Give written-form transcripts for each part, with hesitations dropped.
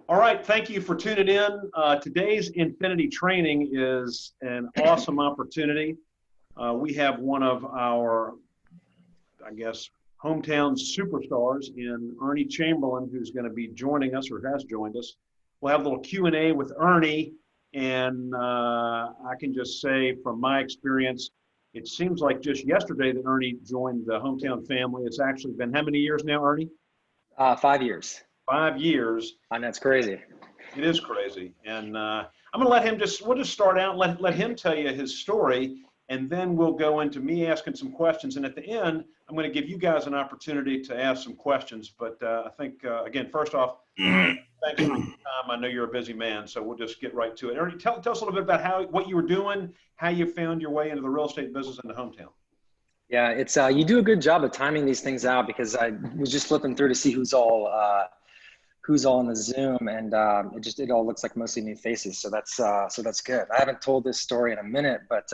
All right, thank you for tuning in. Today's Infinity Training is an awesome opportunity. We have one of our, I guess, hometown superstars in Ernie Chamberlain, who's going to be joining us or has joined us. We'll have a little Q&A with Ernie, and I can just say from my experience, it seems like just yesterday that Ernie joined the hometown family. It's actually been how many years now, Ernie? 5 years. 5 years. I know, it's crazy. It is crazy. And I'm going to let him we'll just start out and let him tell you his story. And then we'll go into me asking some questions. And at the end, I'm going to give you guys an opportunity to ask some questions. But I think, again, first off, thanks for your time. I know you're a busy man, so we'll just get right to it. Ernie, tell us a little bit about what you were doing, how you found your way into the real estate business in the hometown. Yeah, it's you do a good job of timing these things out, because I was just flipping through to see who's all on the Zoom, and it all looks like mostly new faces. So that's good. I haven't told this story in a minute, but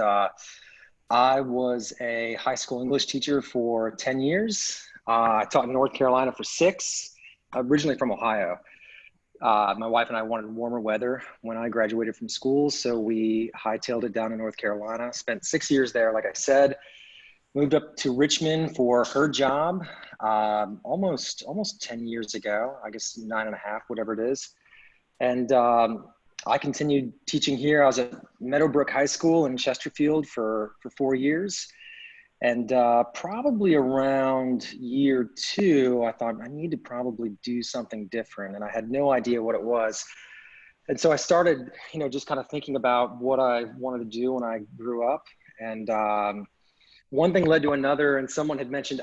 I was a high school English teacher for 10 years. I taught in North Carolina for 6, originally from Ohio. My wife and I wanted warmer weather when I graduated from school, so we hightailed it down to North Carolina. Spent 6 years there, like I said. Moved up to Richmond for her job almost 10 years ago, I guess 9.5, whatever it is. And I continued teaching here. I was at Meadowbrook High School in Chesterfield for 4 years. And probably around year 2, I thought I need to probably do something different. And I had no idea what it was. And so I started, just kind of thinking about what I wanted to do when I grew up. And one thing led to another, and someone had mentioned,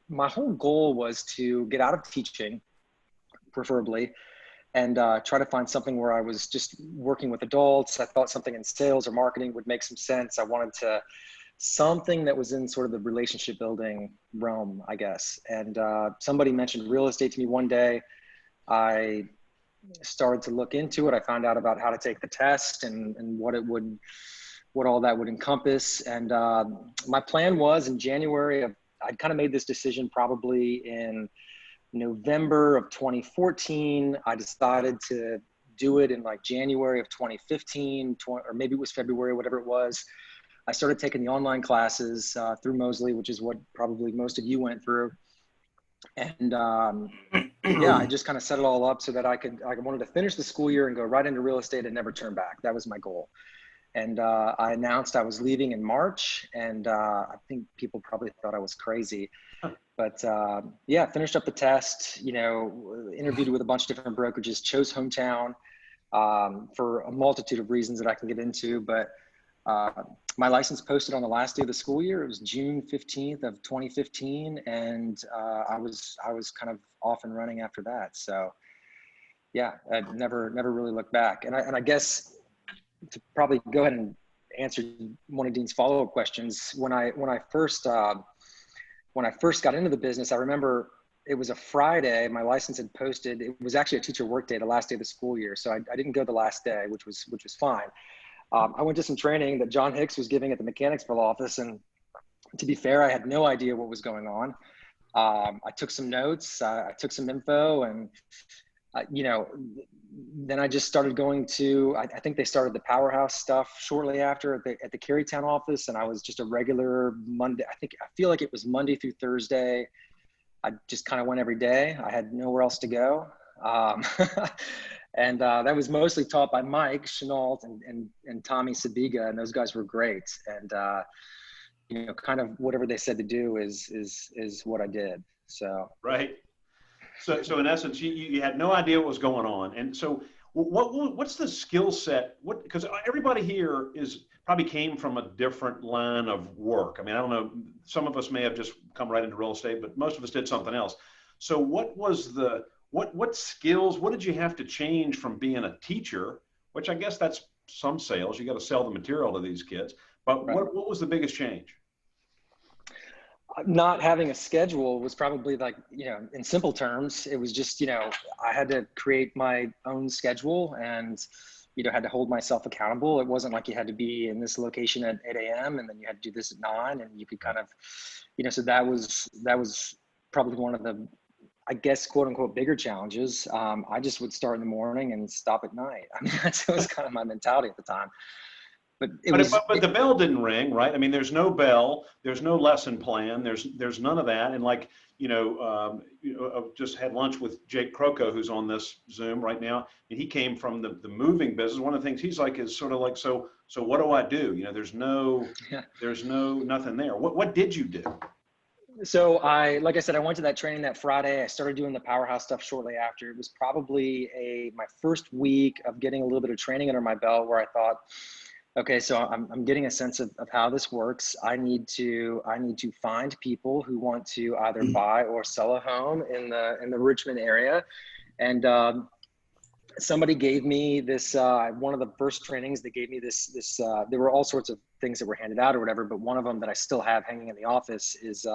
my whole goal was to get out of teaching, preferably, and try to find something where I was just working with adults. I thought something in sales or marketing would make some sense. I wanted something that was in sort of the relationship building realm, I guess. And somebody mentioned real estate to me one day. I started to look into it. I found out about how to take the test and what all that would encompass. And my plan was in January I'd kind of made this decision probably in November of 2014. I decided to do it in like January of 2015, or maybe it was February, whatever it was. I started taking the online classes through Mosley, which is what probably most of you went through. And yeah, I just kind of set it all up so that I wanted to finish the school year and go right into real estate and never turn back. That was my goal. And I announced I was leaving in March, and I think people probably thought I was crazy. But yeah, finished up the test, interviewed with a bunch of different brokerages, chose hometown for a multitude of reasons that I can get into. But my license posted on the last day of the school year. It was June 15th of 2015, and I was kind of off and running after that. So yeah, I never really looked back. And I guess to probably go ahead and answer one of Deane's follow-up questions, when I first got into the business, I remember it was a Friday. My license had posted. It was actually a teacher work day, the last day of the school year, so I didn't go the last day, which was fine. I went to some training that John Hicks was giving at the Mechanicsville office, and to be fair, I had no idea what was going on. I took some notes, I took some info, and then I just started going to, I think they started the Powerhouse stuff shortly after at the Carytown office. And I was just a regular Monday. I feel like it was Monday through Thursday. I just kind of went every day. I had nowhere else to go. And that was mostly taught by Mike Chenault and Tommy Sabiga. And those guys were great. And, kind of whatever they said to do is what I did. So. Right. So in essence, you had no idea what was going on. And so what's the skill set? Because everybody here probably came from a different line of work. I mean, I don't know, some of us may have just come right into real estate, but most of us did something else. So what skills, what did you have to change from being a teacher, which I guess that's some sales, you got to sell the material to these kids, but right. What was the biggest change? Not having a schedule was probably like, in simple terms, it was just, I had to create my own schedule and, had to hold myself accountable. It wasn't like you had to be in this location at 8 a.m. and then you had to do this at 9, and you could kind of, so that was probably one of the I guess, quote unquote, bigger challenges, I just would start in the morning and stop at night. I mean, that was kind of my mentality at the time. But But the bell didn't ring, right? I mean, there's no bell, there's no lesson plan, there's none of that. And like, I just had lunch with Jake Croco, who's on this Zoom right now, and he came from the moving business. One of the things he's like is sort of like, so what do I do? There's nothing there. What did you do? So like I said, I went to that training that Friday. I started doing the powerhouse stuff shortly after. It was probably my first week of getting a little bit of training under my belt, where I thought, okay, so I'm getting a sense of how this works. I need to find people who want to either buy or sell a home in the Richmond area. And somebody gave me this, one of the first trainings, they gave me this, there were all sorts of things that were handed out or whatever, but one of them that I still have hanging in the office is,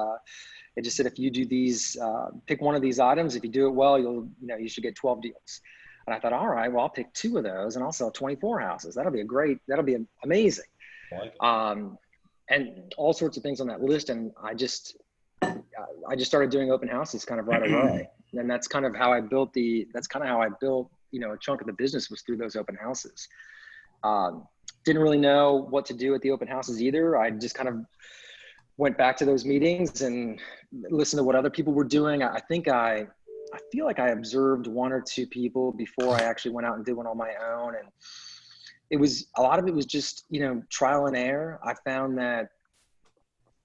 it just said, if you do these, pick one of these items, if you do it well, you should get 12 deals. And I thought, all right, well, I'll pick 2 of those and I'll sell 24 houses. That'll be amazing. Like and all sorts of things on that list. And I just started doing open houses kind of right away. And that's kind of how I built a chunk of the business, was through those open houses. Didn't really know what to do at the open houses either. I just kind of went back to those meetings and listened to what other people were doing. I feel like I observed 1 or 2 people before I actually went out and did one on my own. And a lot of it was just, trial and error. I found that,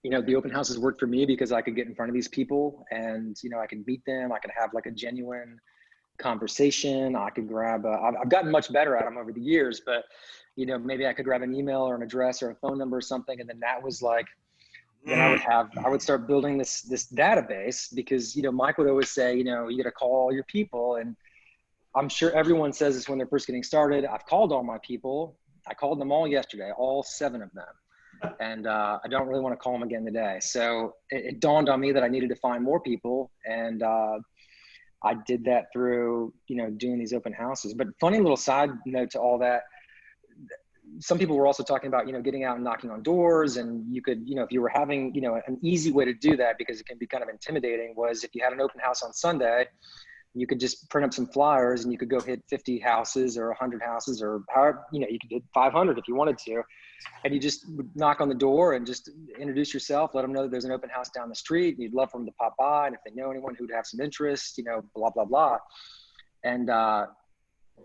the open houses worked for me because I could get in front of these people and, I could meet them. I could have like a genuine conversation. I could I've gotten much better at them over the years, but, maybe I could grab an email or an address or a phone number or something. And then that was like, then I would start building this database, because, Mike would always say, you got to call all your people. And I'm sure everyone says this when they're first getting started. I've called all my people. I called them all yesterday, all 7 of them. And I don't really want to call them again today. So it dawned on me that I needed to find more people. And I did that through, doing these open houses. But funny little side note to all that, some people were also talking about, getting out and knocking on doors. And you could, if you were having, an easy way to do that, because it can be kind of intimidating, was if you had an open house on Sunday, you could just print up some flyers and you could go hit 50 houses or 100 houses, or however, you could hit 500 if you wanted to. And you just would knock on the door and just introduce yourself, let them know that there's an open house down the street and you'd love for them to pop by. And if they know anyone who'd have some interest, blah, blah, blah. And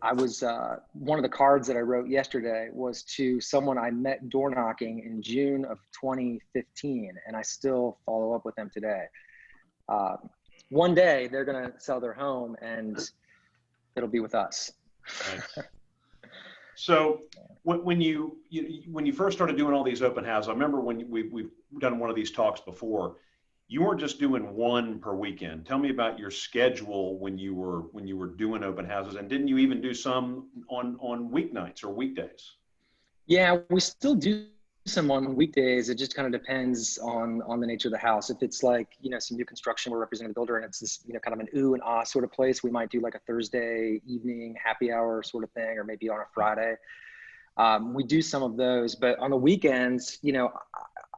I was, one of the cards that I wrote yesterday was to someone I met door knocking in June of 2015. And I still follow up with them today. One day they're going to sell their home and it'll be with us. Nice. So when you first started doing all these open houses, I remember when we've done one of these talks before, you weren't just doing 1 per weekend. Tell me about your schedule when you were doing open houses, and didn't you even do some on weeknights or weekdays? Yeah, we still do some on weekdays. It just kind of depends on the nature of the house. If it's like, some new construction, we're representing the builder and it's this, kind of an ooh and ah sort of place, we might do like a Thursday evening happy hour sort of thing, or maybe on a Friday. We do some of those, but on the weekends,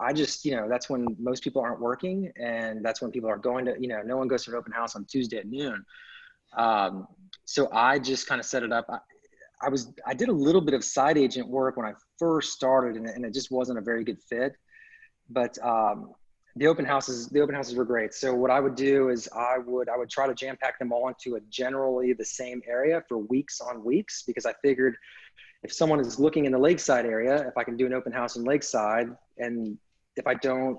I just, that's when most people aren't working, and that's when people are going to, no one goes to an open house on Tuesday at noon. So I just kind of set it up. I did a little bit of side agent work when I first started, and it just wasn't a very good fit. But the open houses were great. So what I would do is I would try to jam pack them all into a generally the same area for weeks on weeks, because I figured if someone is looking in the Lakeside area, if I can do an open house in Lakeside, and if I don't,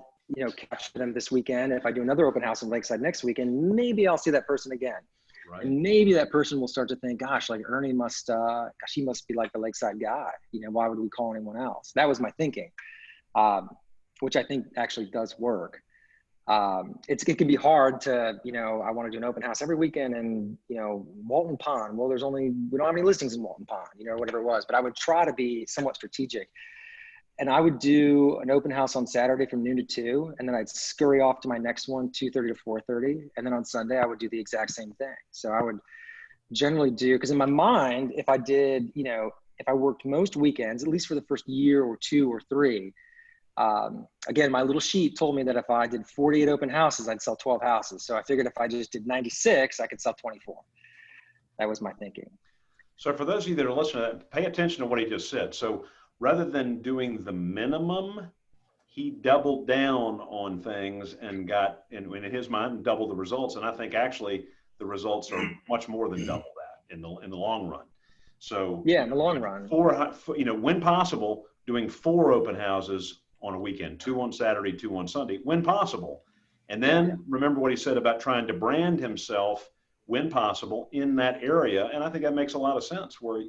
catch them this weekend, if I do another open house in Lakeside next weekend, maybe I'll see that person again. Right. And maybe that person will start to think, gosh, like Ernie he must be like the Lakeside guy. Why would we call anyone else? That was my thinking, which I think actually does work. It can be hard to, I want to do an open house every weekend and, Walton Pond. Well, we don't have any listings in Walton Pond, whatever it was, but I would try to be somewhat strategic. And I would do an open house on Saturday from noon to 2, and then I'd scurry off to my next one, 2:30 to 4:30. And then on Sunday, I would do the exact same thing. So I would generally because in my mind, if I did, if I worked most weekends, at least for the first year or 2 or 3, Again, my little sheet told me that if I did 48 open houses, I'd sell 12 houses. So I figured if I just did 96, I could sell 24. That was my thinking. So for those of you that are listening, pay attention to what he just said. So rather than doing the minimum, he doubled down on things and got, in his mind, double the results. And I think actually the results are much more than double that in the long run. So yeah, in the long run, when possible, doing 4 open houses on a weekend, 2 on Saturday, 2 on Sunday, when possible. And then remember what he said about trying to brand himself when possible in that area. And I think that makes a lot of sense where,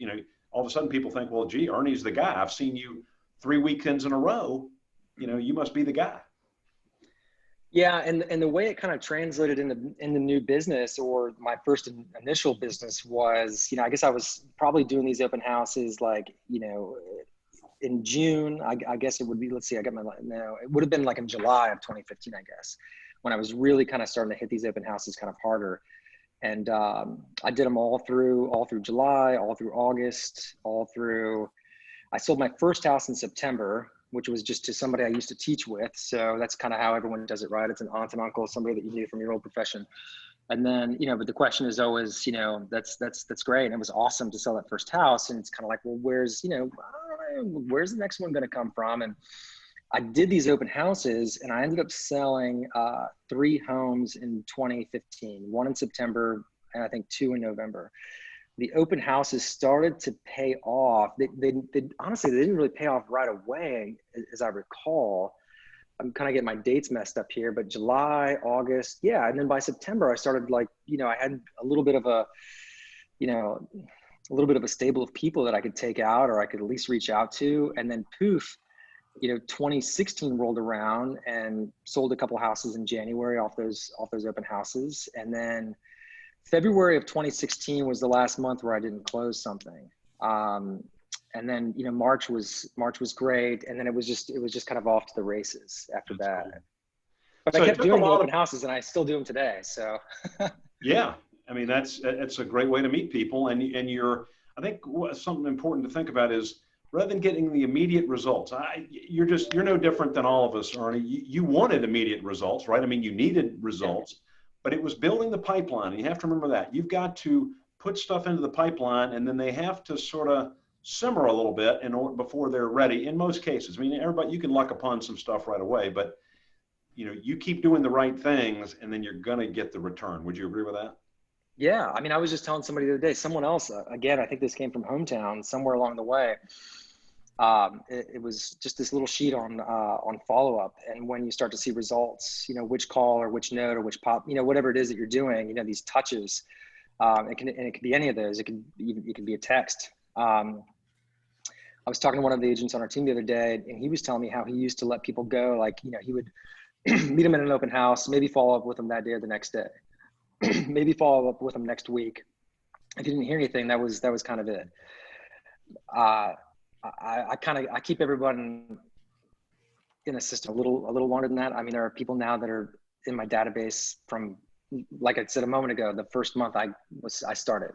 all of a sudden people think, well, gee, Ernie's the guy. I've seen you 3 weekends in a row. You must be the guy. Yeah. And the way it kind of translated in the new business, or my first initial business, was, I guess I was probably doing these open houses like, in June. I guess it would be, let's see, it would have been like in July of 2015, I guess, when I was really kind of starting to hit these open houses kind of harder. And I did them all through July, all through August, I sold my first house in September, which was just to somebody I used to teach with. So that's kind of how everyone does it, right? It's an aunt and uncle, somebody that you knew from your old profession. And then, but the question is always, that's great. And it was awesome to sell that first house. And it's kind of like, well, where's the next one going to come from? And I did these open houses and I ended up selling 3 homes in 2015, 1 in September, and I think 2 in November. The open houses started to pay off. They honestly, they didn't really pay off right away, as I recall. I'm kind of getting my dates messed up here, but July, August, yeah. And then by September, I started I had a little bit of a stable of people that I could take out, or I could at least reach out to. And then poof, 2016 rolled around and sold a couple houses in January off those open houses. And then February of 2016 was the last month where I didn't close something. And then, March was great. And then it was just kind of off to the races after that. Cool. But so I kept doing the open houses and I still do them today. So yeah, I mean, that's a great way to meet people. And I think something important to think about is, rather than getting the immediate results, you're no different than all of us, Ernie. You wanted immediate results, right? I mean, you needed results, but it was building the pipeline. And you have to remember that. You've got to put stuff into the pipeline, and then they have to sort of simmer a little bit before they're ready in most cases. I mean, everybody, you can luck upon some stuff right away, but you keep doing the right things, and then you're going to get the return. Would you agree with that? Yeah. I mean, I was just telling somebody the other day, someone else, again, I think this came from hometown somewhere along the way. It was just this little sheet on follow-up. And when you start to see results, which call or which note or which pop, whatever it is that you're doing, these touches, it can be any of those. It can be a text. I was talking to one of the agents on our team the other day, and he was telling me how he used to let people go. Like, he would meet them in an open house, maybe follow up with them that day or the next day, maybe follow up with them next week. If you didn't hear anything, that was kind of it. I keep everyone in a system a little longer than that. I mean, there are people now that are in my database from, like I said a moment ago, the first month I started.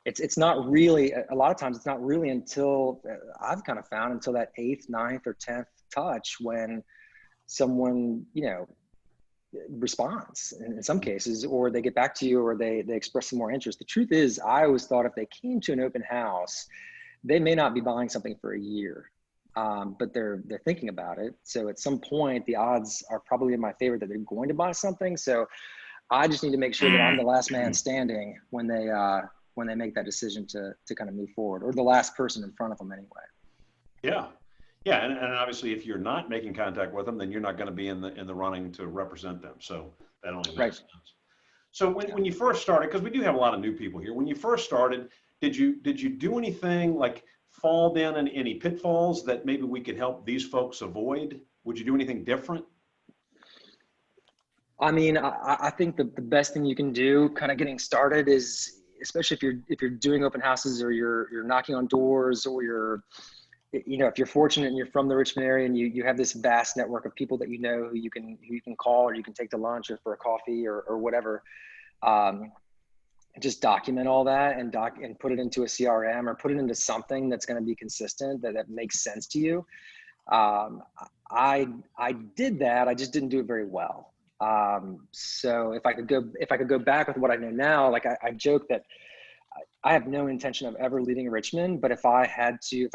It's not really, a lot of times it's not really until I've kind of found until that 8th, 9th, or 10th touch when someone, responds in some cases, or they get back to you, or they express some more interest. The truth is, I always thought if they came to an open house, they may not be buying something for a year, but they're thinking about it. So at some point, the odds are probably in my favor that they're going to buy something. So I just need to make sure that I'm the last man standing when they make that decision to kind of move forward, or the last person in front of them anyway. Yeah. Yeah. And obviously if you're not making contact with them, then you're not going to be in the running to represent them. So that only makes sense. So when you first started, because we do have a lot of new people here, when you first started, did you do anything like fall down in any pitfalls that maybe we could help these folks avoid? Would you do anything different? I mean, I think the best thing you can do kind of getting started is, especially if you're doing open houses, or you're knocking on doors, or if you're fortunate and you're from the Richmond area and you have this vast network of people that who you can call, or you can take to lunch or for a coffee or whatever. Just document all that and put it into a CRM, or put it into something that's going to be consistent, that makes sense to you. Um, I did that. I just didn't do it very well. So if I could go back with what I know now, like I joke that I have no intention of ever leaving Richmond, but if I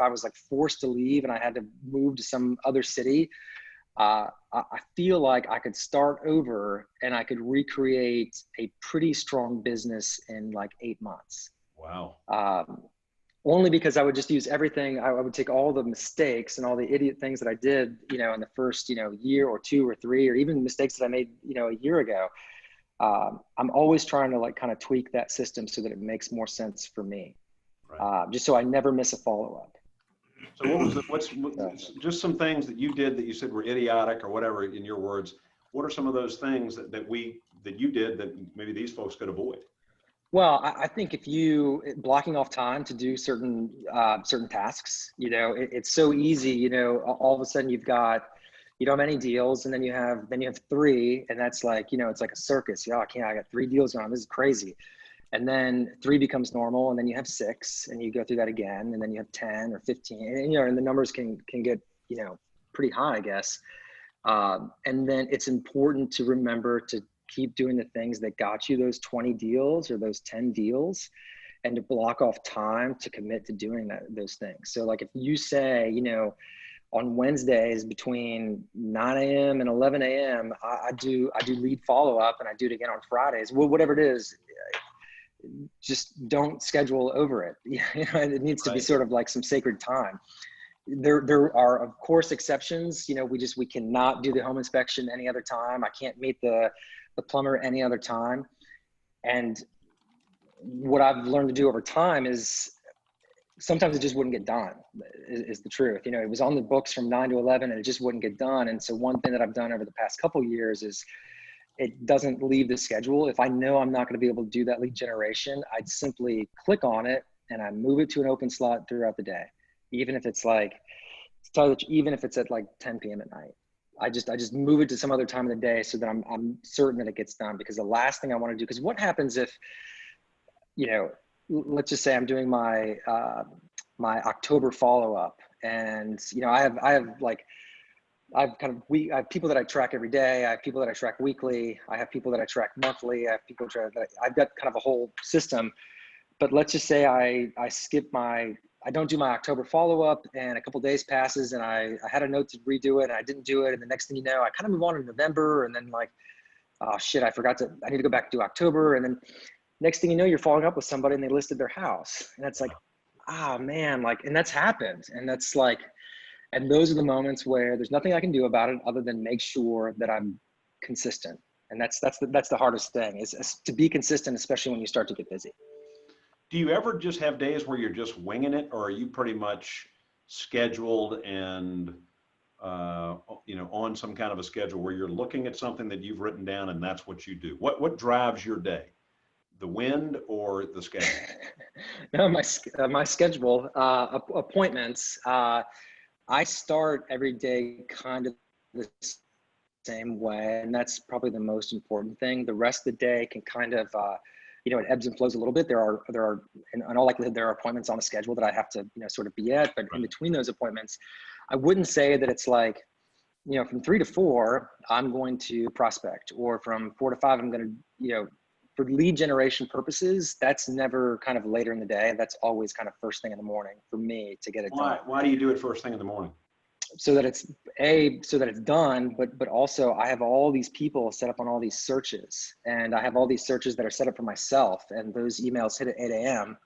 was like forced to leave and I had to move to some other city, I feel like I could start over and I could recreate a pretty strong business in like 8 months. Wow. Only because I would just use everything. I would take all the mistakes and all the idiot things that I did, in the first, year or two or three, or even mistakes that I made, a year ago. I'm always trying to like kind of tweak that system so that it makes more sense for me, Right. just so I never miss a follow-up. So what's just some things that you did that you said were idiotic or whatever in your words? What are some of those things that you did that maybe these folks could avoid? Well, I think if you blocking off time to do certain tasks, it's so easy. All of a sudden you don't have any deals, and then you have three, and that's like it's like a circus. I can't. I got three deals on. This is crazy. And then three becomes normal, and then you have six, and you go through that again, and then you have 10 or 15, and the numbers can get pretty high, I guess. And then it's important to remember to keep doing the things that got you those 20 deals or those 10 deals, and to block off time to commit to doing those things. So like if you say, on Wednesdays between 9 a.m. and 11 a.m., I do lead follow up, and I do it again on Fridays. Well, whatever it is, just don't schedule over it. It needs to be Right. sort of like some sacred time. There are of course exceptions. We cannot do the home inspection any other time. I can't meet the plumber any other time. And what I've learned to do over time is sometimes it just wouldn't get done, is the truth. It was on the books from 9 to 11 and it just wouldn't get done. And so one thing that I've done over the past couple of years is it doesn't leave the schedule. If I know I'm not going to be able to do that lead generation, I'd simply click on it and I move it to an open slot throughout the day. Even if it's even if it's at like 10 p.m. at night. I just move it to some other time of the day so that I'm certain that it gets done, because the last thing I want to do, because what happens if, let's just say I'm doing my my October follow-up, and I have people that I track every day. I have people that I track weekly. I have people that I track monthly. I have people I've got kind of a whole system. But let's just say I don't do my October follow-up, and a couple of days passes, and I had a note to redo it, and I didn't do it. And the next thing you know, I kind of move on to November, and then like, oh shit, I need to go back to do October. And then next thing you know, you're following up with somebody and they listed their house. And it's like, man, like, and that's happened. And that's like, and those are the moments where there's nothing I can do about it other than make sure that I'm consistent. And that's the hardest thing is to be consistent, especially when you start to get busy. Do you ever just have days where you're just winging it, or are you pretty much scheduled and on some kind of a schedule where you're looking at something that you've written down and that's what you do? What drives your day? The wind or the schedule? No, my schedule, appointments. I start every day kind of the same way, and that's probably the most important thing. The rest of the day can kind of it ebbs and flows a little bit. There are in all likelihood there are appointments on the schedule that I have to sort of be at, but in between those appointments, I wouldn't say that it's like from 3 to 4 I'm going to prospect, or from 4 to 5 I'm going to for lead generation purposes. That's never kind of later in the day. That's always kind of first thing in the morning for me to get it done. Why do you do it first thing in the morning? So that it's done, but also I have all these people set up on all these searches, and I have all these searches that are set up for myself, and those emails hit at 8 a.m.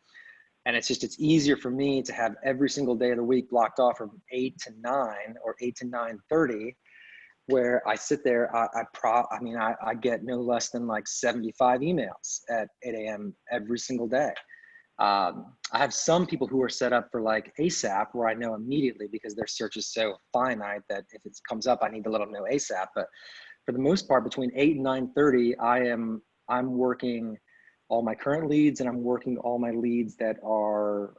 And it's easier for me to have every single day of the week blocked off from 8 to 9 or 8 to 9:30, where I sit there. I get no less than like 75 emails at 8 a.m. every single day. I have some people who are set up for like ASAP, where I know immediately because their search is so finite that if it comes up, I need to let them know ASAP. But for the most part, between 8 and 9:30, I'm working all my current leads, and I'm working all my leads that are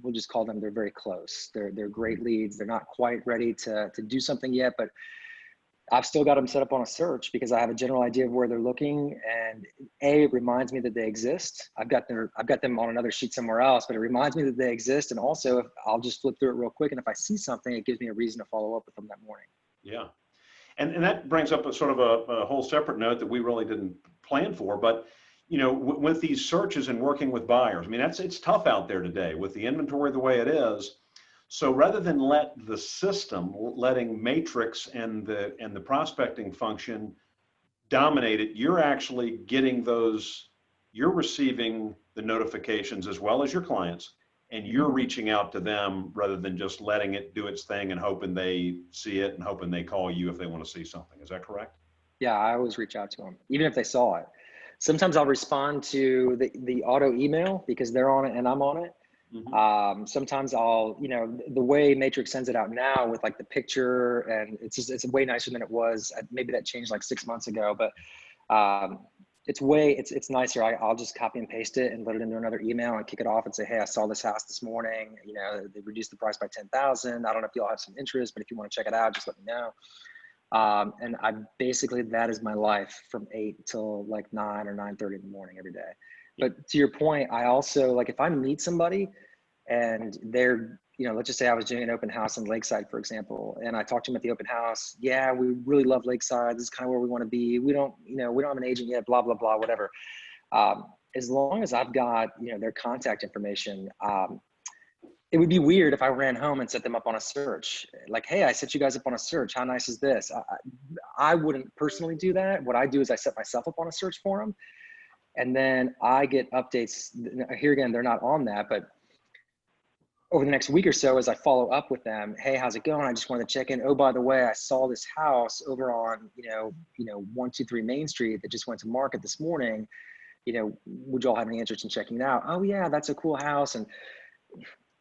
we'll just call them, they're very close. They're great leads. They're not quite ready to do something yet, but I've still got them set up on a search because I have a general idea of where they're looking, and it reminds me that they exist. I've got them on another sheet somewhere else, but it reminds me that they exist. And also, if I'll just flip through it real quick, and if I see something, it gives me a reason to follow up with them that morning. Yeah. And that brings up a sort of a whole separate note that we really didn't plan for, but with these searches and working with buyers, I mean, it's tough out there today with the inventory the way it is. So rather than letting matrix and the prospecting function dominate it, you're actually getting you're receiving the notifications as well as your clients, and you're reaching out to them rather than just letting it do its thing and hoping they see it and hoping they call you if they want to see something. Is that correct? Yeah, I always reach out to them, even if they saw it. Sometimes I'll respond to the auto email because they're on it and I'm on it. Mm-hmm. Sometimes I'll, the way Matrix sends it out now with like the picture, and it's way nicer than it was. Maybe that changed like 6 months ago, but it's nicer. I'll just copy and paste it and load it into another email and kick it off and say, hey, I saw this house this morning. They reduced the price by 10,000. I don't know if y'all have some interest, but if you want to check it out, just let me know. And that is my life from 8 till like 9 or 9:30 in the morning every day. But to your point, I also, like, if I meet somebody and they're, let's just say I was doing an open house in Lakeside, for example, and I talked to them at the open house. Yeah, we really love Lakeside. This is kind of where we want to be. We don't have an agent yet, blah, blah, blah, whatever. As long as I've got, their contact information, it would be weird if I ran home and set them up on a search. Like, hey, I set you guys up on a search. How nice is this? I wouldn't personally do that. What I do is I set myself up on a search for them. And then I get updates. Here again, they're not on that, but over the next week or so, as I follow up with them, hey, how's it going? I just wanted to check in. Oh, by the way, I saw this house over on, 123 Main Street that just went to market this morning. Would y'all have any interest in checking it out? Oh yeah, that's a cool house. And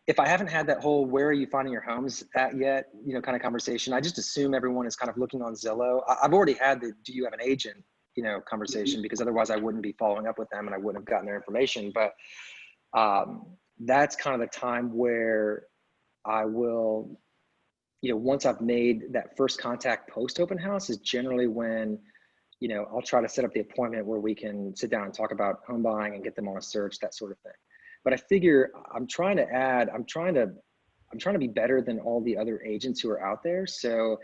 if I haven't had that whole where are you finding your homes at yet, kind of conversation, I just assume everyone is kind of looking on Zillow. I've already had the do you have an agent, conversation, because otherwise I wouldn't be following up with them and I wouldn't have gotten their information. But that's kind of the time where I will, once I've made that first contact post open house is generally when, I'll try to set up the appointment where we can sit down and talk about home buying and get them on a search, that sort of thing. But I figure I'm trying to be better than all the other agents who are out there. So,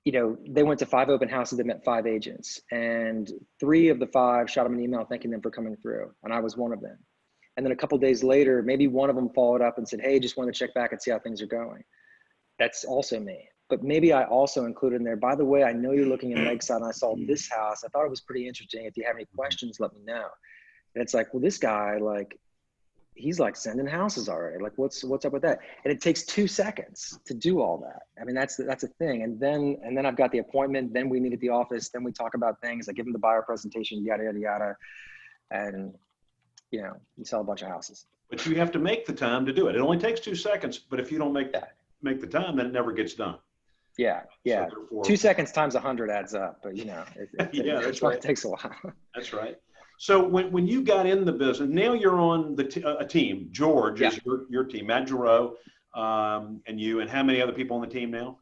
they went to 5 open houses, they met 5 agents, and 3 of the 5 shot them an email thanking them for coming through. And I was one of them. And then a couple of days later, maybe one of them followed up and said, hey, just wanted to check back and see how things are going. That's also me. But maybe I also included in there, by the way, I know you're looking in Lakeside and I saw this house. I thought it was pretty interesting. If you have any questions, let me know. And it's like, well, this guy, like, he's like sending houses already. Like, what's up with that? And it takes 2 seconds to do all that. I mean, that's a thing. And then I've got the appointment. Then we meet at the office. Then we talk about things. I give them the buyer presentation, yada, yada, yada. And, you sell a bunch of houses. But you have to make the time to do it. It only takes 2 seconds, but if you don't make the time, then it never gets done. Yeah. Yeah. So 2 seconds times 100 adds up, but that's right. It takes a while. That's right. So when you got in the business, now you're on a team. George is your team, Matt Giroux, and you, and how many other people on the team now?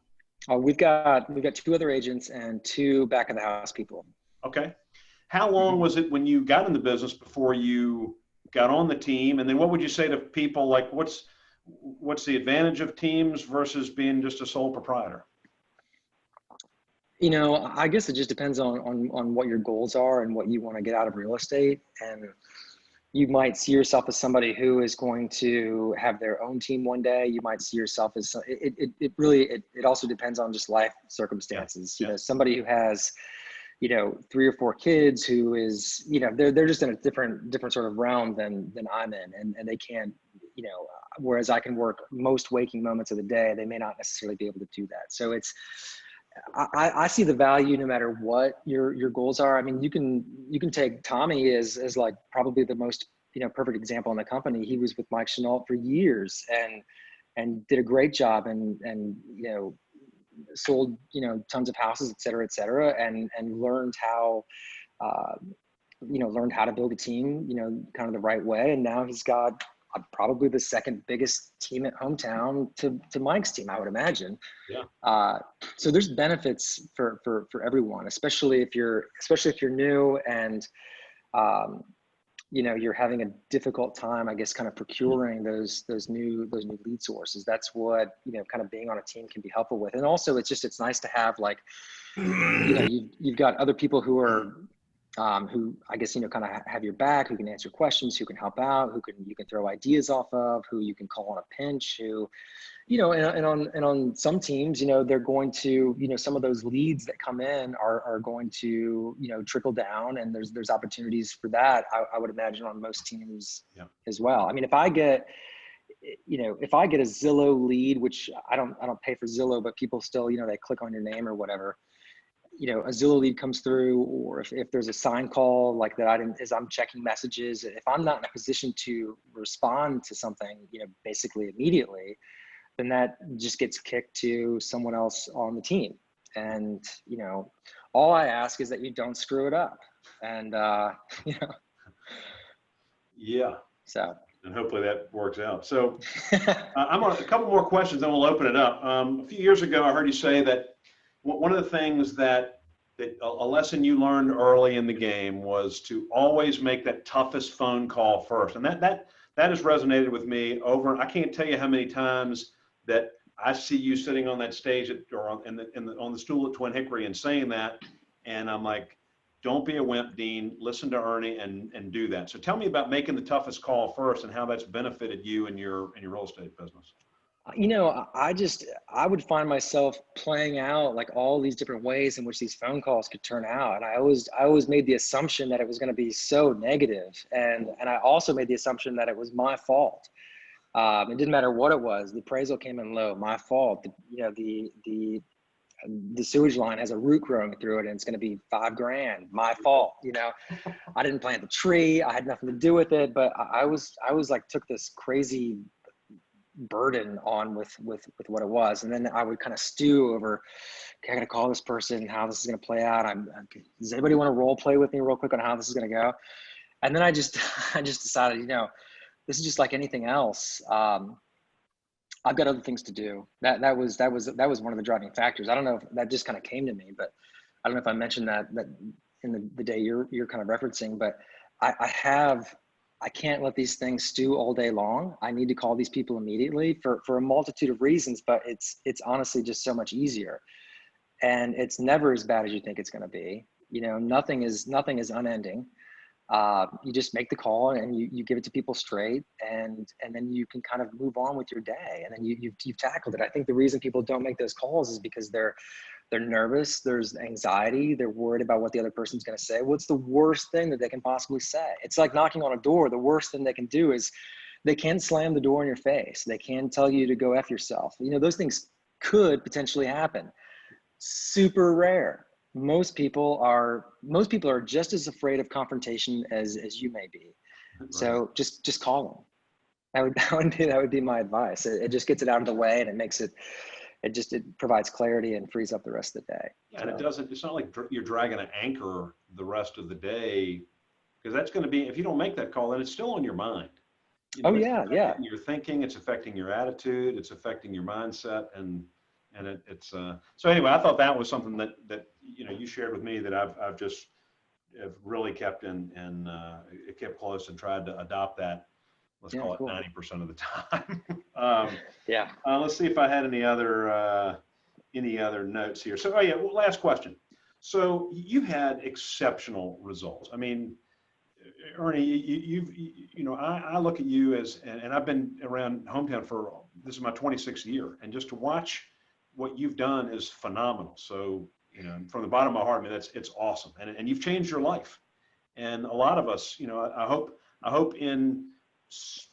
We've got 2 other agents and 2 back of the house people. Okay. How long was it when you got in the business before you got on the team? And then what would you say to people, like, what's the advantage of teams versus being just a sole proprietor? I guess it just depends on what your goals are and what you want to get out of real estate. And you might see yourself as somebody who is going to have their own team one day. You might see yourself as, it also depends on just life circumstances. Yeah. Somebody who has, 3 or 4 kids who is, they're just in a different sort of realm than I'm in. And they can't, whereas I can work most waking moments of the day, they may not necessarily be able to do that. So I see the value no matter what your goals are. I mean, you can take Tommy as like probably the most, perfect example in the company. He was with Mike Chenault for years and did a great job and sold, tons of houses, et cetera, and learned how, learned how to build a team, kind of the right way. And now he's got, probably the second biggest team at hometown to Mike's team, I would imagine. Yeah. So there's benefits for everyone, especially if you're new and you're having a difficult time, I guess, kind of procuring those new lead sources. That's what, kind of being on a team can be helpful with. And also it's nice to have, like, you've got other people who are, who I guess, kind of have your back, who can answer questions, who can help out, you can throw ideas off of, who you can call on a pinch, who, and on some teams, they're going to, some of those leads that come in are going to, trickle down, and there's opportunities for that. I would imagine on most teams as well. I mean, if I get a Zillow lead, which I don't pay for Zillow, but people still, they click on your name or whatever, a Zillow lead comes through, or if there's a sign call like that, as I'm checking messages, if I'm not in a position to respond to something, basically immediately, then that just gets kicked to someone else on the team. And, all I ask is that you don't screw it up. And, Yeah. So. And hopefully that works out. So I'm on a couple more questions, then we'll open it up. A few years ago, I heard you say that one of the things that a lesson you learned early in the game was to always make that toughest phone call first. And that has resonated with me I can't tell you how many times that I see you sitting on that stage on the stool at Twin Hickory and saying that, and I'm like, don't be a wimp, Deane. Listen to Ernie and do that. So tell me about making the toughest call first and how that's benefited you in your real estate business. I would find myself playing out like all these different ways in which these phone calls could turn out. And I always made the assumption that it was going to be so negative. And I also made the assumption that it was my fault. It didn't matter what it was. The appraisal came in low, my fault. The sewage line has a root growing through it and it's going to be $5,000, my fault. I didn't plant the tree. I had nothing to do with it, but I was like, took this crazy burden on with what it was. And then I would kind of stew over, okay, I got to call this person, how this is going to play out. Does anybody want to role play with me real quick on how this is going to go? And then I just decided, this is just like anything else. I've got other things to do. That was one of the driving factors. I don't know if that just kind of came to me, but I don't know if I mentioned that in the day you're kind of referencing, but I can't let these things stew all day long. I need to call these people immediately for a multitude of reasons, but it's honestly just so much easier. And it's never as bad as you think it's going to be. Nothing is unending. You just make the call and you give it to people straight, and then you can kind of move on with your day, and then you've tackled it. I think the reason people don't make those calls is because they're nervous. There's anxiety. They're worried about what the other person's going to say. What's the worst thing that they can possibly say? It's like knocking on a door. The worst thing they can do is they can slam the door in your face. They can tell you to go F yourself. Those things could potentially happen. Super rare. Most people are just as afraid of confrontation as you may be. Right. So just call them. That would be my advice. It just gets it out of the way, and it makes it provides clarity and frees up the rest of the day. Yeah, and it's not like you're dragging an anchor the rest of the day, because that's going to be, if you don't make that call, then it's still on your mind. Yeah. You're thinking, it's affecting your attitude, it's affecting your mindset, and it's so anyway, I thought that was something that you shared with me that I've just have really kept it kept close and tried to adopt that. Let's call it 90% of the time. Let's see if I had any other notes here. So, last question. So you've had exceptional results. I mean, Ernie, I look at you and I've been around hometown this is my 26th year, and just to watch what you've done is phenomenal. So, from the bottom of my heart, I mean, it's awesome. And you've changed your life. And a lot of us, I hope in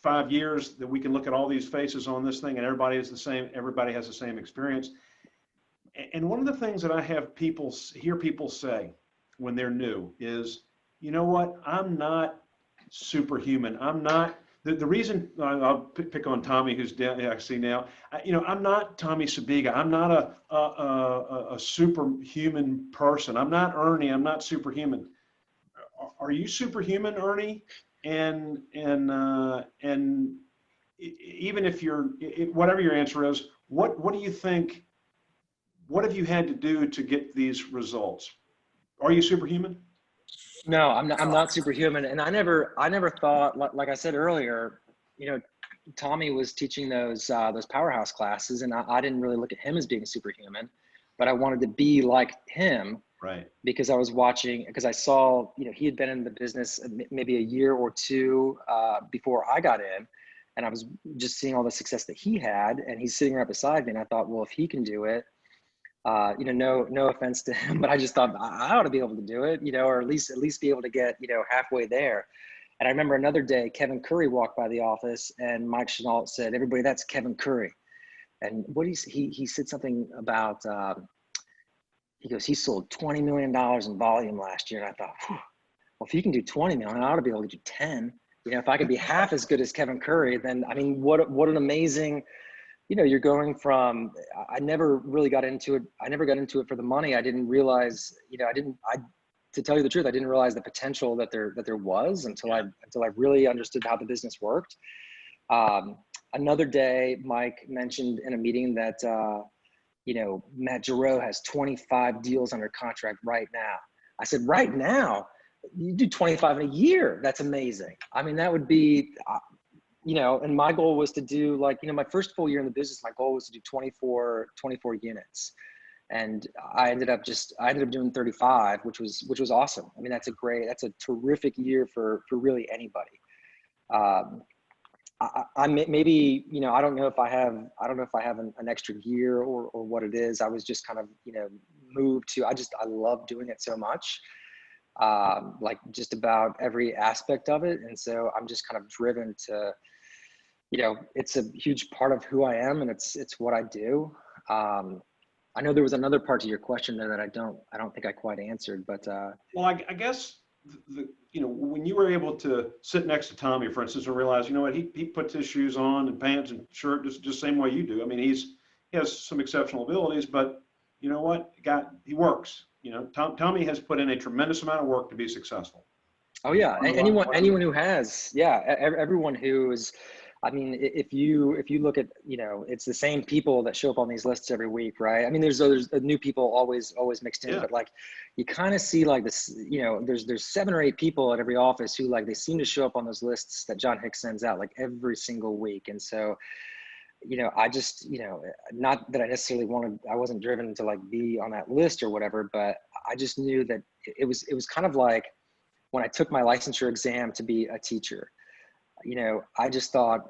5 years that we can look at all these faces on this thing and everybody has the same experience. And one of the things that I hear people say when they're new is, you know what, I'm not superhuman. I'm not, the reason I'll pick on Tommy, who's down, I see now, I'm not Tommy Sabiga. I'm not a superhuman person. I'm not Ernie. I'm not superhuman. Are you superhuman, Ernie? And even if whatever your answer is, what do you think, what have you had to do to get these results? Are you superhuman? No, I'm not superhuman. And I never thought, like I said earlier, you know, Tommy was teaching those powerhouse classes, and I didn't really look at him as being superhuman, but I wanted to be like him. Right. Because I saw, you know, he had been in the business maybe a year or two before I got in, and I was just seeing all the success that he had, and he's sitting right beside me, and I thought, well, if he can do it, you know, no offense to him, but I just thought I ought to be able to do it, you know, or at least be able to get, you know, halfway there. And I remember another day, Kevin Curry walked by the office, and Mike Chenault said, "Everybody, that's Kevin Curry." And what he said something about. He goes, he sold $20 million in volume last year. And I thought, well, if he can do 20 million, I ought to be able to do 10. You know, if I could be half as good as Kevin Curry, then I mean, what an amazing, you know, you're going from, I never really got into it. I never got into it for the money. I didn't realize, you know, to tell you the truth, I didn't realize the potential that there was until I really understood how the business worked. Another day, Mike mentioned in a meeting that, you know, Matt Giroux has 25 deals under contract right now. I said, right now? You do 25 in a year. That's amazing. I mean, that would be, you know, and my goal was to do, like, you know, my first full year in the business, my goal was to do 24 units. And I ended up doing 35, which was awesome. I mean, that's a terrific year for really anybody. I maybe, you know, I don't know if I have an extra gear or what it is. I was just kind of, you know, moved to, I love doing it so much, like just about every aspect of it. And so I'm just kind of driven to, you know, it's a huge part of who I am, and it's what I do. I know there was another part to your question there that I don't think I quite answered, but well, I guess you know, when you were able to sit next to Tommy, for instance, and realize, you know what, he puts his shoes on and pants and shirt just same way you do. I mean, he has some exceptional abilities, but you know what, he works. You know, Tommy has put in a tremendous amount of work to be successful. Oh yeah, anyone who has, yeah, everyone who is. I mean, if you look at, you know, it's the same people that show up on these lists every week, right? I mean, there's new people always mixed in, but like, you kind of see like this, you know, there's 7 or 8 people at every office who, like, they seem to show up on those lists that John Hicks sends out like every single week. And so, you know, I just, you know, not that I necessarily I wasn't driven to like be on that list or whatever, but I just knew that it was kind of like when I took my licensure exam to be a teacher. You know, I just thought,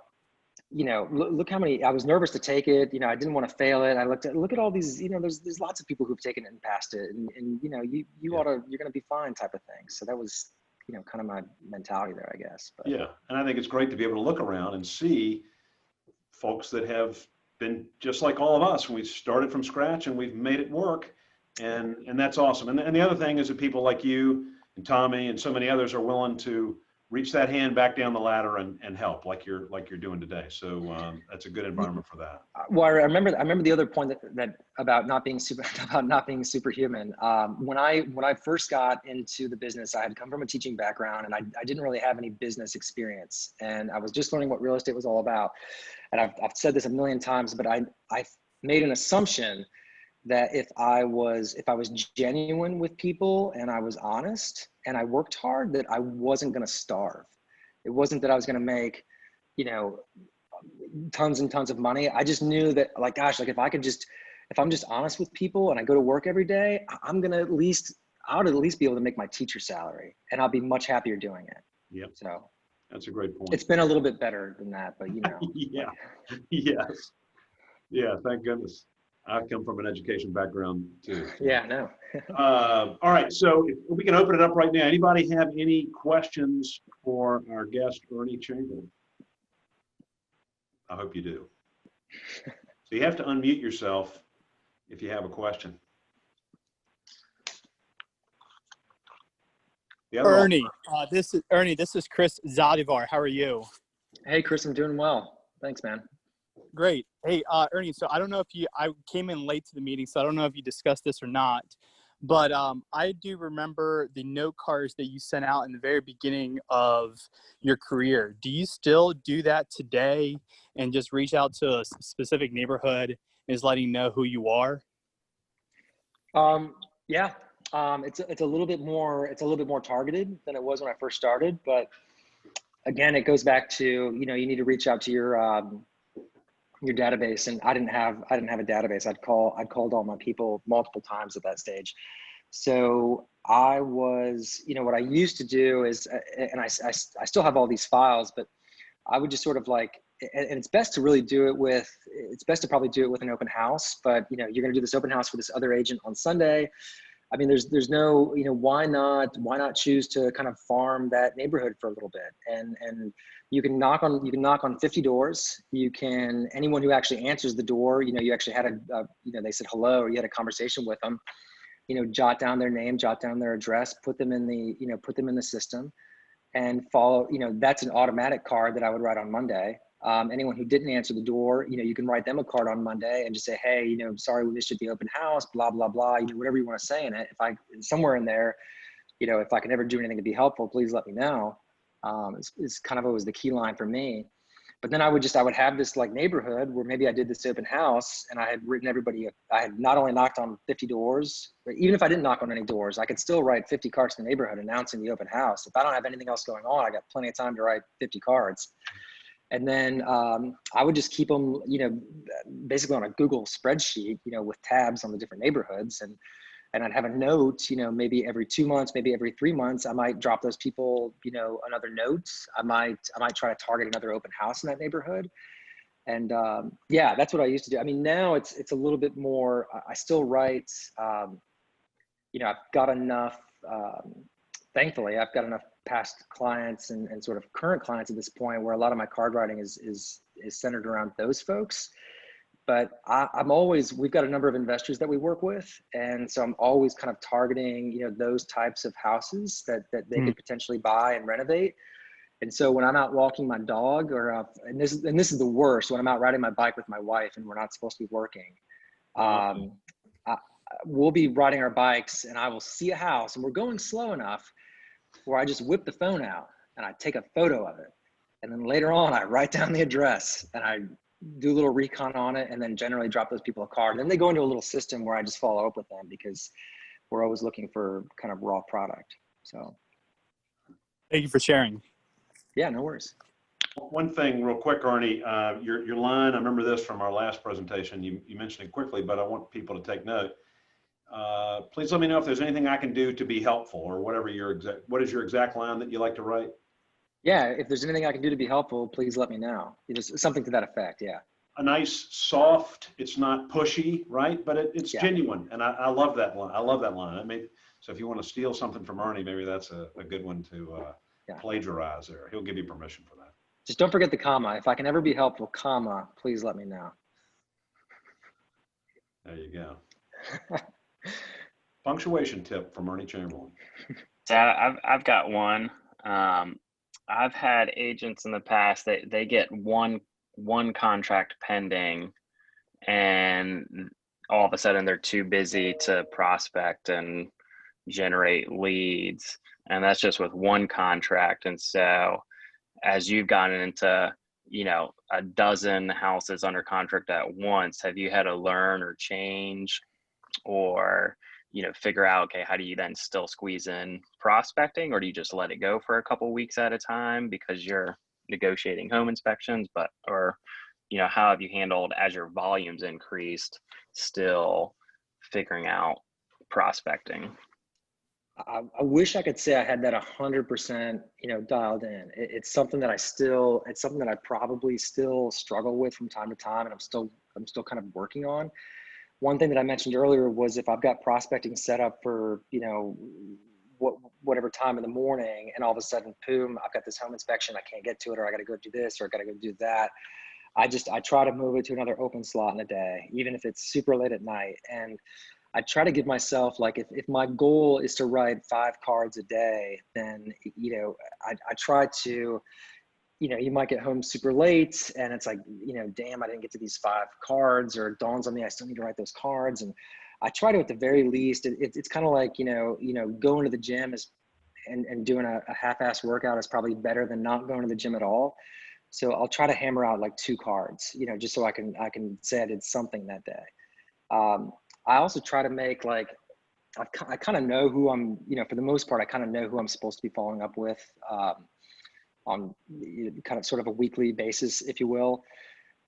you know, look how many, I was nervous to take it. You know, I didn't want to fail it. I look at all these, you know, there's lots of people who've taken it and passed it, and you know, you're going to be fine type of thing. So that was, you know, kind of my mentality there, I guess. But. Yeah. And I think it's great to be able to look around and see folks that have been just like all of us. We started from scratch and we've made it work. And that's awesome. And the other thing is that people like you and Tommy and so many others are willing to reach that hand back down the ladder and help like you're doing today. So that's a good environment for that. Well, I remember the other point that about not being superhuman. When I first got into the business, I had come from a teaching background, and I didn't really have any business experience, and I was just learning what real estate was all about. And I've said this a million times, but I made an assumption that if I was genuine with people and I was honest and I worked hard, that I wasn't going to starve. It wasn't that I was going to make, you know, tons and tons of money. I just knew that, like, gosh, like if I'm just honest with people and I go to work every day, I would at least be able to make my teacher salary, and I'll be much happier doing it. Yep. So that's a great point. It's been a little bit better than that, but you know. Yeah. Yes. Yeah. Thank goodness. I've come from an education background too. Yeah, no. All right, so if we can open it up right now. Anybody have any questions for our guest, Ernie Chamberlain? I hope you do. So you have to unmute yourself if you have a question. Ernie, this is Chris Zadivar. How are you? Hey, Chris, I'm doing well. Thanks, man. Great. Hey, Ernie, so I don't know if I came in late to the meeting, so I don't know if you discussed this or not, but I do remember the note cards that you sent out in the very beginning of your career. Do you still do that today and just reach out to a specific neighborhood and just letting know who you are? Yeah, it's a little bit more targeted than it was when I first started, but again, it goes back to, you need to reach out to your database, and I didn't have a database. I'd called all my people multiple times at that stage. So I was, what I used to do is, and I still have all these files, but I would just sort of like, and it's best to probably do it with an open house, but you're going to do this open house for this other agent on Sunday. I mean, there's no, why not choose to kind of farm that neighborhood for a little bit, and you can knock on 50 doors. Anyone who actually answers the door, you actually had they said hello, or you had a conversation with them, jot down their name, jot down their address, put them in the system, and follow. That's an automatic card that I would write on Monday. Anyone who didn't answer the door, you can write them a card on Monday and just say, hey, sorry we missed you at the open house, blah, blah, blah, whatever you want to say in it. Somewhere in there, if I can ever do anything to be helpful, please let me know. Is kind of always the key line for me. But then I would have this like neighborhood where maybe I did this open house and I had written everybody, I had not only knocked on 50 doors, but even if I didn't knock on any doors, I could still write 50 cards in the neighborhood announcing the open house. If I don't have anything else going on, I got plenty of time to write 50 cards. And then I would just keep them, basically on a Google spreadsheet, with tabs on the different neighborhoods. And I'd have a note, maybe every 2 months, maybe every 3 months, I might drop those people, another note. I might try to target another open house in that neighborhood. And yeah, that's what I used to do. I mean, now it's a little bit more, I still write, I've got enough, thankfully, I've got enough past clients and sort of current clients at this point where a lot of my card writing is centered around those folks. But we've got a number of investors that we work with. And so I'm always kind of targeting, those types of houses that they could potentially buy and renovate. And so when I'm out walking my dog and this is the worst, when I'm out riding my bike with my wife and we're not supposed to be working, we'll be riding our bikes and I will see a house and we're going slow enough where I just whip the phone out and I take a photo of it. And then later on, I write down the address and I do a little recon on it and then generally drop those people a card. And then they go into a little system where I just follow up with them because we're always looking for kind of raw product. So. Thank you for sharing. Yeah, no worries. One thing real quick, Ernie, your line, I remember this from our last presentation. You mentioned it quickly, but I want people to take note. Please let me know if there's anything I can do to be helpful or whatever what is your exact line that you like to write? Yeah, if there's anything I can do to be helpful, please let me know. It's something to that effect, yeah. A nice, soft, it's not pushy, right? But it's genuine. And I love that line. I love that line. So if you want to steal something from Ernie, maybe that's a good one to plagiarize there. He'll give you permission for that. Just don't forget the comma. If I can ever be helpful, comma, please let me know. There you go. Punctuation tip from Ernie Chamberlain. So I've got one. I've had agents in the past that they get one contract pending and all of a sudden they're too busy to prospect and generate leads. And that's just with one contract. And so as you've gotten into, a dozen houses under contract at once, have you had to learn or change or, figure out, okay, how do you then still squeeze in prospecting, or do you just let it go for a couple weeks at a time because you're negotiating home inspections, how have you handled as your volumes increased, still figuring out prospecting? I wish I could say I had that 100%, dialed in. It's something that I probably still struggle with from time to time, and I'm still kind of working on. One thing that I mentioned earlier was if I've got prospecting set up for, whatever time in the morning, and all of a sudden, boom, I've got this home inspection, I can't get to it, or I got to go do this, or I got to go do that. I try to move it to another open slot in the day, even if it's super late at night. And I try to give myself, like, if my goal is to write 5 cards a day, then, I try to, you might get home super late and it's like, damn, I didn't get to these 5 cards, or it dawns on me I still need to write those cards. And I try to, at the very least, it's kind of like, going to the gym and doing a half-ass workout is probably better than not going to the gym at all. So I'll try to hammer out like 2 cards, just so I can say I did something that day. I also try to make like, I kind of know who I'm, for the most part, I kind of know who I'm supposed to be following up with on kind of sort of a weekly basis, if you will.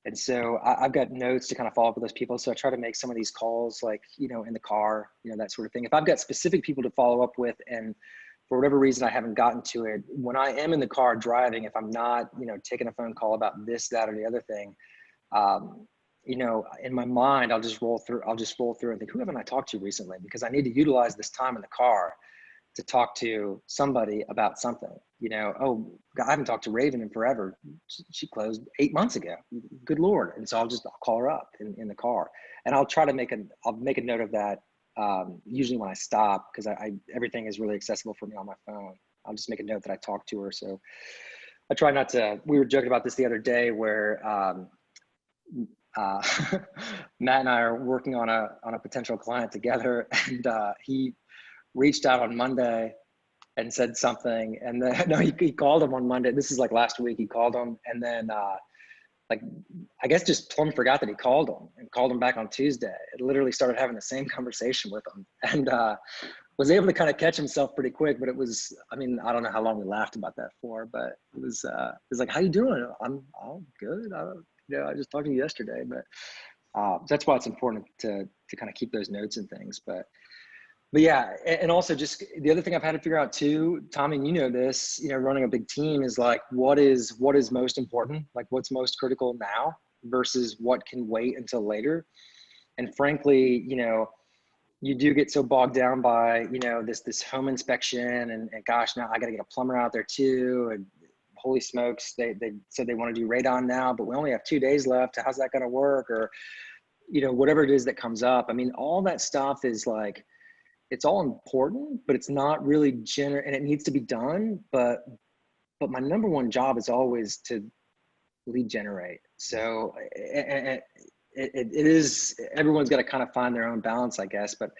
And so I've got notes to kind of follow up with those people. So I try to make some of these calls like, in the car, that sort of thing. If I've got specific people to follow up with, and for whatever reason I haven't gotten to it, when I am in the car driving, if I'm not, taking a phone call about this, that, or the other thing, in my mind, I'll just roll through and think, who haven't I talked to recently? Because I need to utilize this time in the car to talk to somebody about something. Oh, I haven't talked to Raven in forever. She closed 8 months ago. Good Lord. And so I'll call her up in the car, and I'll try to I'll make a note of that. Usually when I stop, because everything is really accessible for me on my phone. I'll just make a note that I talked to her. So I try not to. We were joking about this the other day where Matt and I are working on a potential client together, and he reached out on Monday and said something, and then no, he called him on Monday. This is like last week. He called him, and then like, I guess just plumb forgot that he called him, and called him back on Tuesday. It literally started having the same conversation with him, and was able to kind of catch himself pretty quick. But it was, I mean, I don't know how long we laughed about that for, but it was like, how you doing? I'm good. I just talked to you yesterday, but that's why it's important to kind of keep those notes and things. But yeah, and also just the other thing I've had to figure out too, Tommy, and this, running a big team is like, what is most important? Like, what's most critical now versus what can wait until later? And frankly, you do get so bogged down by, this home inspection and gosh, now I got to get a plumber out there too. And holy smokes, they said they want to do radon now, but we only have 2 days left. How's that going to work? Or, whatever it is that comes up. I mean, all that stuff is like, it's all important, but it's not really and it needs to be done. But my number one job is always to lead generate. So it is, everyone's got to kind of find their own balance, I guess. But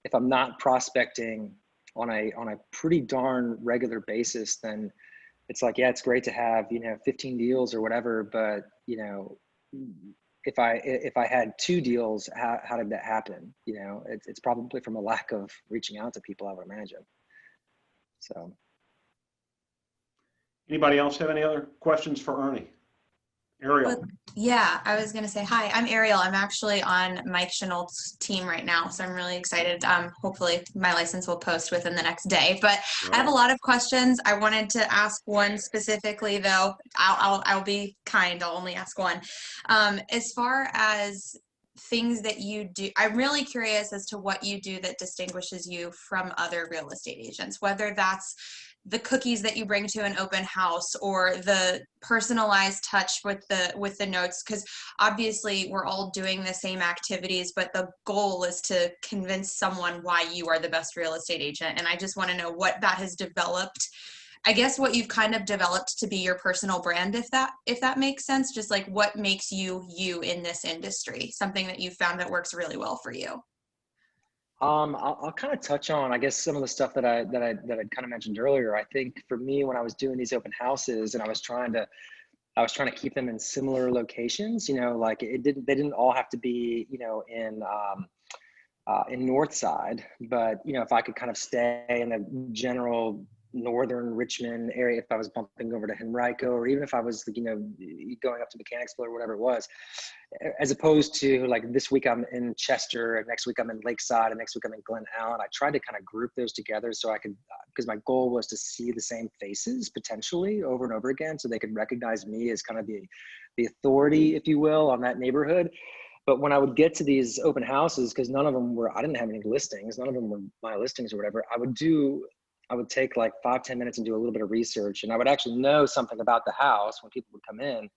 if I'm not prospecting on a pretty darn regular basis, then it's like, yeah, it's great to have, 15 deals or whatever. But, if I had 2 deals, how did that happen? It's probably from a lack of reaching out to people, I would imagine. So. Anybody else have any other questions for Ernie? Ariel. Well, yeah, I was going to say, hi, I'm Ariel. I'm actually on Mike Chenault's team right now, so I'm really excited. Hopefully my license will post within the next day, but I have a lot of questions. I wanted to ask one specifically though. I'll be kind. I'll only ask one. As far as things that you do, I'm really curious as to what you do that distinguishes you from other real estate agents, whether that's the cookies that you bring to an open house or the personalized touch with the notes, because obviously we're all doing the same activities, but the goal is to convince someone why you are the best real estate agent. And I just want to know what that has developed, I guess what you've kind of developed to be your personal brand, if that makes sense. Just like what makes you in this industry, something that you found that works really well for you. I'll kind of touch on, I guess, some of the stuff that I kind of mentioned earlier. I think for me, when I was doing these open houses and I was trying to keep them in similar locations, like they didn't all have to be, in North Side, but, if I could kind of stay in the general northern Richmond area, if I was bumping over to Henrico, or even if I was, going up to Mechanicsville or whatever it was, as opposed to like this week I'm in Chester and next week I'm in Lakeside and next week I'm in Glen Allen. I tried to kind of group those together so I could, because my goal was to see the same faces potentially over and over again, so they could recognize me as kind of the authority, if you will, on that neighborhood. But when I would get to these open houses, because none of them were, I didn't have any listings, none of them were my listings or whatever, I would take like 5-10 minutes and do a little bit of research, and I would actually know something about the house when people would come in,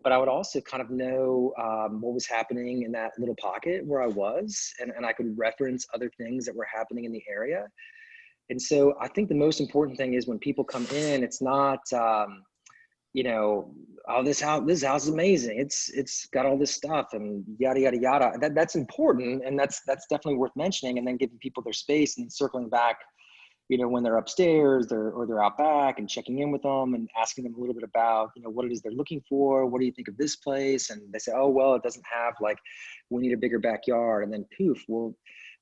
but I would also kind of know what was happening in that little pocket where I was, and I could reference other things that were happening in the area. And so I think the most important thing is when people come in, it's not you know, oh, this house is amazing. It's got all this stuff and yada, yada, yada. That's important. And that's definitely worth mentioning. And then giving people their space and circling back, you know, when they're upstairs or they're out back, and checking in with them and asking them a little bit about, you know, what it is they're looking for. What do you think of this place? And they say, oh, well, it doesn't have, like, we need a bigger backyard. And then poof, well,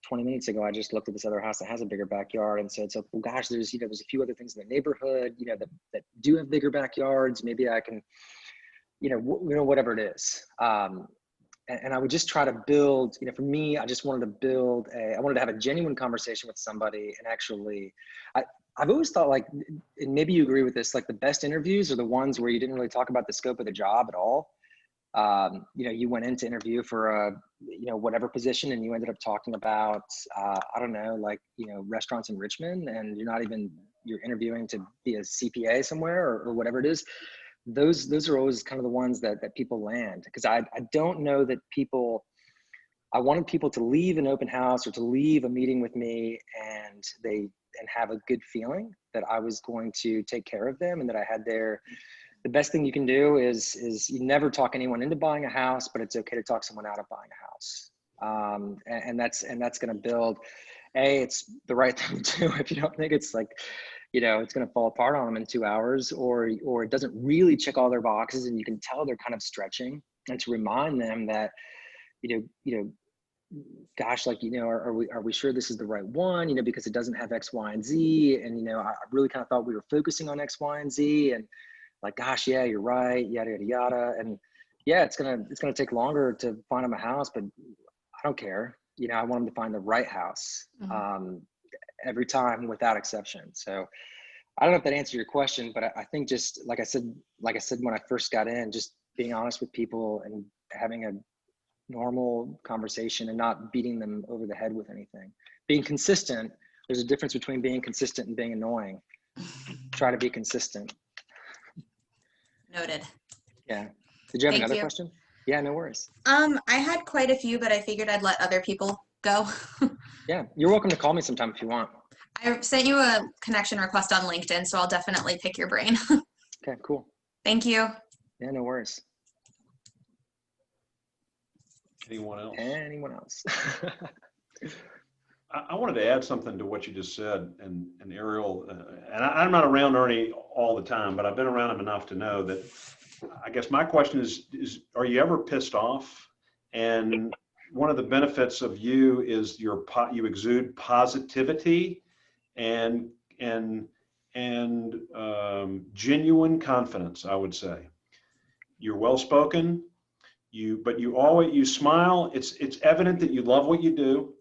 20 minutes ago, I just looked at this other house that has a bigger backyard and said, so, well, gosh, there's, you know, there's a few other things in the neighborhood, you know, that do have bigger backyards. Maybe I can, you know, whatever it is. And I would just try to build, you know, for me, I just wanted to I wanted to have a genuine conversation with somebody. And actually, I've always thought, like, and maybe you agree with this, like the best interviews are the ones where you didn't really talk about the scope of the job at all. You know, you went in to interview for a, you know, whatever position, and you ended up talking about, I don't know, like, you know, restaurants in Richmond, and you're interviewing to be a CPA somewhere or whatever it is. Those are always kind of the ones that people land, because I don't know that I wanted people to leave an open house or to leave a meeting with me and have a good feeling that I was going to take care of them and that I had the best thing you can do is you never talk anyone into buying a house, but it's okay to talk someone out of buying a house. And that's going to build, it's the right thing to do. If you don't think it's, like, you know, it's going to fall apart on them in 2 hours, or it doesn't really check all their boxes and you can tell they're kind of stretching, and to remind them that, you know, gosh, like, you know, are we sure this is the right one, you know, because it doesn't have X, Y, and Z. And, you know, I really kind of thought we were focusing on X, Y, and Z, and, like, gosh, yeah, you're right, yada, yada, yada. And yeah, it's going to take longer to find them a house, but I don't care. You know, I want them to find the right house. Mm-hmm. Every time, without exception. So I don't know if that answered your question, but I think, just like I said when I first got in, just being honest with people and having a normal conversation and not beating them over the head with anything. Being consistent. There's a difference between being consistent and being annoying. Try to be consistent. Noted. Yeah. Did you have another you. question? Yeah, no worries. I had quite a few, but I figured I'd let other people go. Yeah, you're welcome to call me sometime if you want. I sent you a connection request on LinkedIn, so I'll definitely pick your brain. Okay, cool. Thank you. Yeah, no worries. Anyone else? Anyone else? I wanted to add something to what you just said, and Ariel, and I'm not around Ernie all the time, but I've been around him enough to know that, I guess my question is are you ever pissed off? And one of the benefits of you is you exude positivity and genuine confidence, I would say. You're well-spoken, but you smile. It's evident that you love what you do,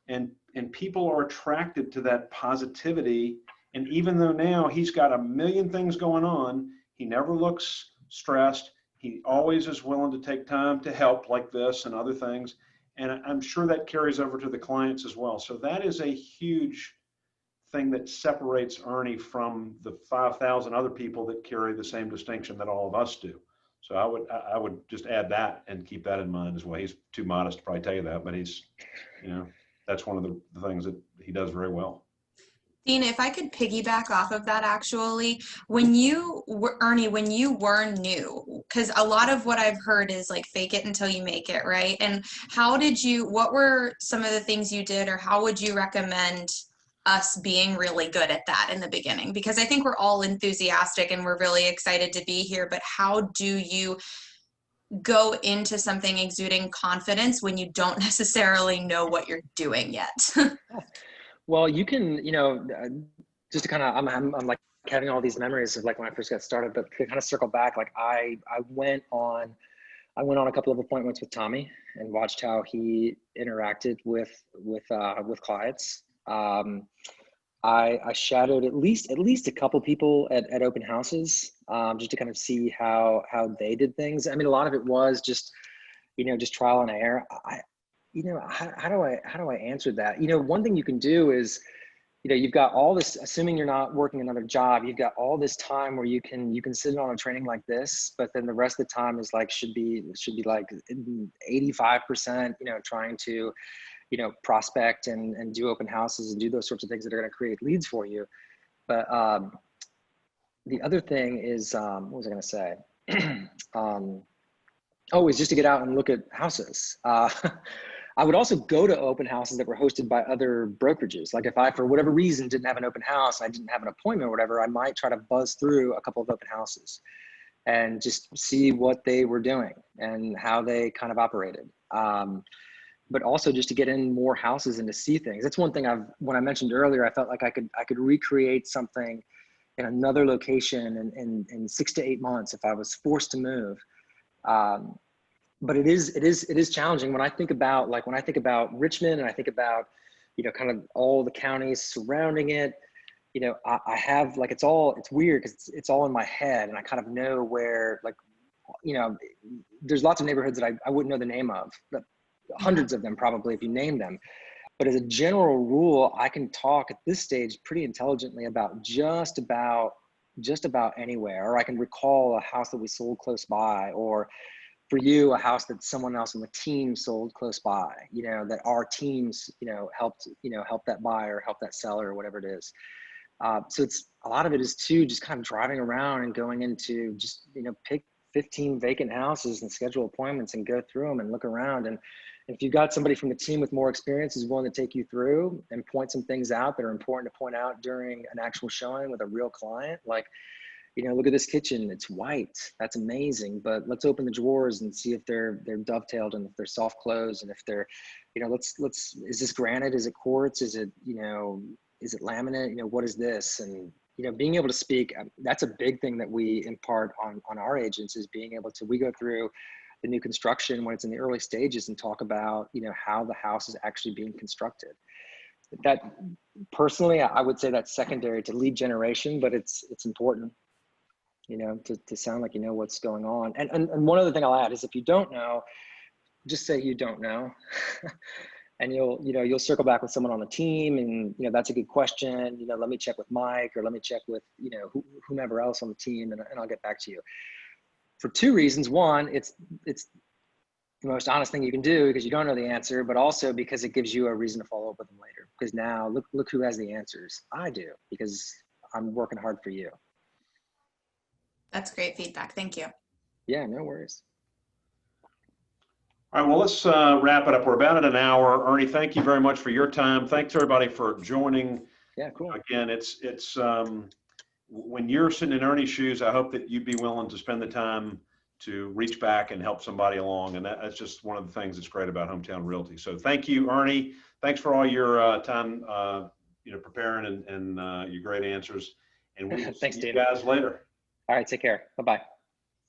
and people are attracted to that positivity. And even though now he's got a million things going on, he never looks stressed. He always is willing to take time to help, like this and other things. And I'm sure that carries over to the clients as well. So that is a huge thing that separates Ernie from the 5,000 other people that carry the same distinction that all of us do. So I would just add that and keep that in mind as well. He's too modest to probably tell you that, but he's, you know, that's one of the things that he does very well. Deane, if I could piggyback off of that, actually, Ernie, when you were new, because a lot of what I've heard is, like, fake it until you make it, right? And what were some of the things you did, or how would you recommend us being really good at that in the beginning? Because I think we're all enthusiastic and we're really excited to be here, but how do you go into something exuding confidence when you don't necessarily know what you're doing yet? Well, you can, you know, just to kind of, I'm like having all these memories of, like, when I first got started, but to kind of circle back, like, I went on a couple of appointments with Tommy and watched how he interacted with clients. I shadowed at least a couple people at open houses, just to kind of see how they did things. I mean, a lot of it was just, you know, just trial and error. How do I answer that? You know, one thing you can do is, you know, you've got all this, assuming you're not working another job, you've got all this time where you can sit on a training like this, but then the rest of the time is like, should be like 85%, you know, trying to, you know, prospect and do open houses and do those sorts of things that are going to create leads for you. But the other thing is, what was I going to say? Is just to get out and look at houses. I would also go to open houses that were hosted by other brokerages. Like if I, for whatever reason, didn't have an open house, I didn't have an appointment or whatever, I might try to buzz through a couple of open houses and just see what they were doing and how they kind of operated. But also just to get in more houses and to see things. That's one thing when I mentioned earlier, I felt like I could recreate something in another location in 6 to 8 months if I was forced to move. But it is challenging when I think about Richmond, and I think about, kind of all the counties surrounding it. I have like, it's weird because it's all in my head, and I kind of know where, like, there's lots of neighborhoods that I wouldn't know the name of, but hundreds of them probably if you name them. But as a general rule, I can talk at this stage pretty intelligently about just about anywhere, or I can recall a house that we sold close by, or for you, a house that someone else on the team sold close by, that our teams, helped that buyer, help that seller, or whatever it is. So it's, a lot of it is too, just kind of driving around and going into just, pick 15 vacant houses and schedule appointments and go through them and look around. And if you've got somebody from the team with more experience who's willing to take you through and point some things out that are important to point out during an actual showing with a real client, like, look at this kitchen, it's white, that's amazing, but let's open the drawers and see if they're dovetailed and if they're soft closed, and if they're, is this granite, is it quartz, is it laminate, what is this? And, being able to speak, that's a big thing that we impart on our agents, is being able to, we go through the new construction when it's in the early stages and talk about, how the house is actually being constructed. That personally, I would say that's secondary to lead generation, but it's important, to sound like what's going on. And one other thing I'll add is, if you don't know, just say you don't know. And you'll circle back with someone on the team, and that's a good question. Let me check with Mike, or let me check with whomever else on the team, and I'll get back to you. For two reasons: one, it's the most honest thing you can do because you don't know the answer, but also because it gives you a reason to follow up with them later. Because now look who has the answers. I do, because I'm working hard for you. That's great feedback. Thank you. Yeah, no worries. All right, well, let's wrap it up. We're about at an hour. Ernie, thank you very much for your time. Thanks everybody for joining. Yeah, cool. Again, it's when you're sitting in Ernie's shoes, I hope that you'd be willing to spend the time to reach back and help somebody along. And that's just one of the things that's great about Hometown Realty. So thank you, Ernie. Thanks for all your time, preparing and your great answers. And we'll Thanks, see you Deane. guys later. All right, take care. Bye-bye.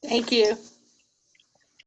Thank you.